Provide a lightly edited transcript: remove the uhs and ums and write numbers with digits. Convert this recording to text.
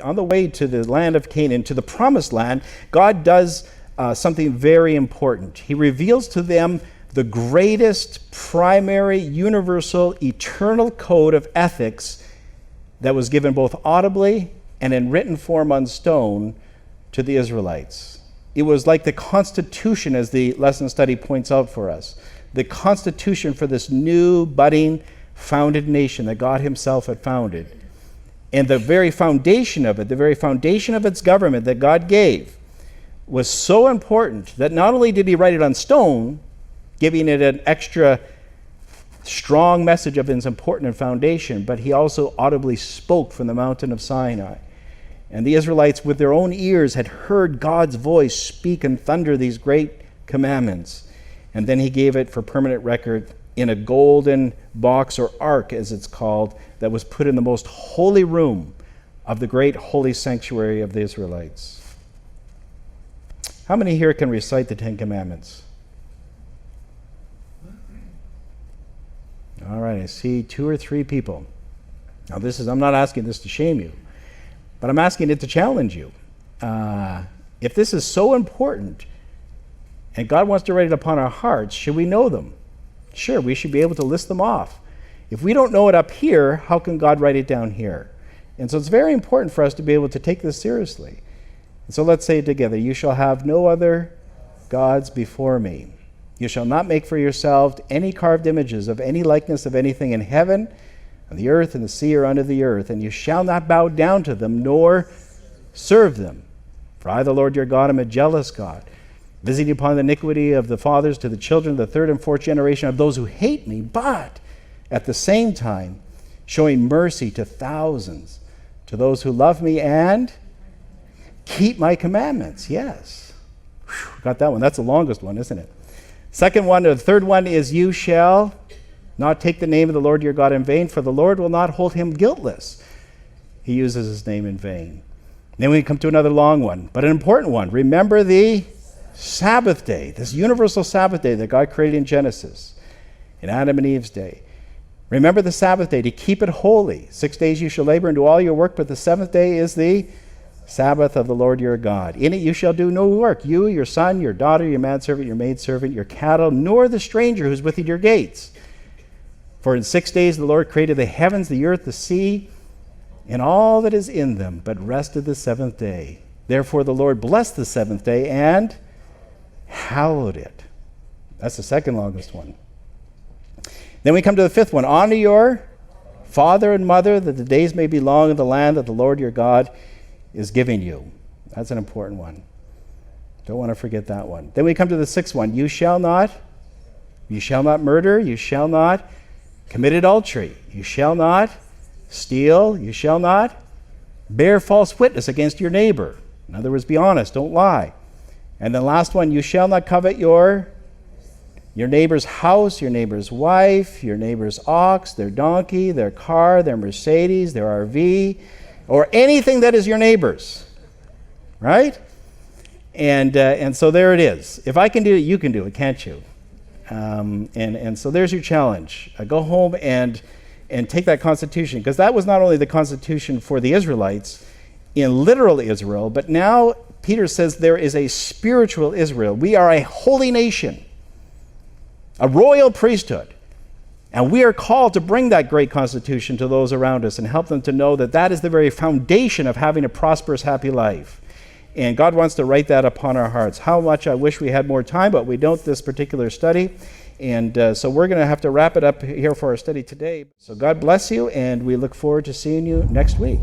on the way to the land of Canaan, to the promised land, God does something very important. He reveals to them the greatest, primary, universal, eternal code of ethics that was given both audibly and in written form on stone to the Israelites. It was like the Constitution, as the lesson study points out for us, the Constitution for this new, budding, founded nation that God himself had founded. And the very foundation of it, the very foundation of its government that God gave, was so important that not only did he write it on stone, giving it an extra strong message of its important foundation, but he also audibly spoke from the mountain of Sinai. And the Israelites, with their own ears, had heard God's voice speak and thunder these great commandments. And then he gave it for permanent record in a golden box, or ark as it's called, that was put in the most holy room of the great holy sanctuary of the Israelites. How many here can recite the Ten Commandments? All right, I see 2 or 3 people. Now I'm not asking this to shame you, but I'm asking it to challenge you. If this is so important and God wants to write it upon our hearts, should we know them? Sure, we should be able to list them off. If we don't know it up here, how can God write it down here? And so it's very important for us to be able to take this seriously. And so let's say it together. You shall have no other gods before me. You shall not make for yourselves any carved images of any likeness of anything in heaven, on the earth, and the sea, or under the earth. And you shall not bow down to them, nor serve them. For I, the Lord your God, am a jealous God, visiting upon the iniquity of the fathers to the children, the 3rd and 4th generation of those who hate me, but at the same time showing mercy to thousands, to those who love me and keep my commandments. Yes. Whew, got that one. That's the longest one, isn't it? Second one, or the third one is, you shall not take the name of the Lord your God in vain, for the Lord will not hold him guiltless. He uses his name in vain. Then we come to another long one, but an important one. Remember the Sabbath day, this universal Sabbath day that God created in Genesis, in Adam and Eve's day. Remember the Sabbath day, to keep it holy. 6 days you shall labor and do all your work, but the 7th day is the Sabbath of the Lord your God. In it you shall do no work, you, your son, your daughter, your manservant, your maidservant, your cattle, nor the stranger who's within your gates. For in 6 days the Lord created the heavens, the earth, the sea, and all that is in them, but rested the 7th day. Therefore the Lord blessed the 7th day and hallowed it. That's the second longest one. Then we come to the 5th one. Honor your father and mother, that the days may be long in the land that the Lord your God is giving you. That's an important one. Don't want to forget that one. Then we come to the 6th one. You shall not murder, you shall not commit adultery, you shall not steal, you shall not bear false witness against your neighbor. In other words, be honest, don't lie. And the last one, you shall not covet your neighbor's house, your neighbor's wife, your neighbor's ox, their donkey, their car, their Mercedes, their RV, or anything that is your neighbor's, right? And so there it is. If I can do it, you can do it, can't you? And so there's your challenge. Go home and take that constitution, because that was not only the constitution for the Israelites in literal Israel, but now Peter says there is a spiritual Israel. We are a holy nation, a royal priesthood. And we are called to bring that great constitution to those around us and help them to know that that is the very foundation of having a prosperous, happy life. And God wants to write that upon our hearts. How much I wish we had more time, but we don't this particular study. And so we're going to have to wrap it up here for our study today. So God bless you, and we look forward to seeing you next week.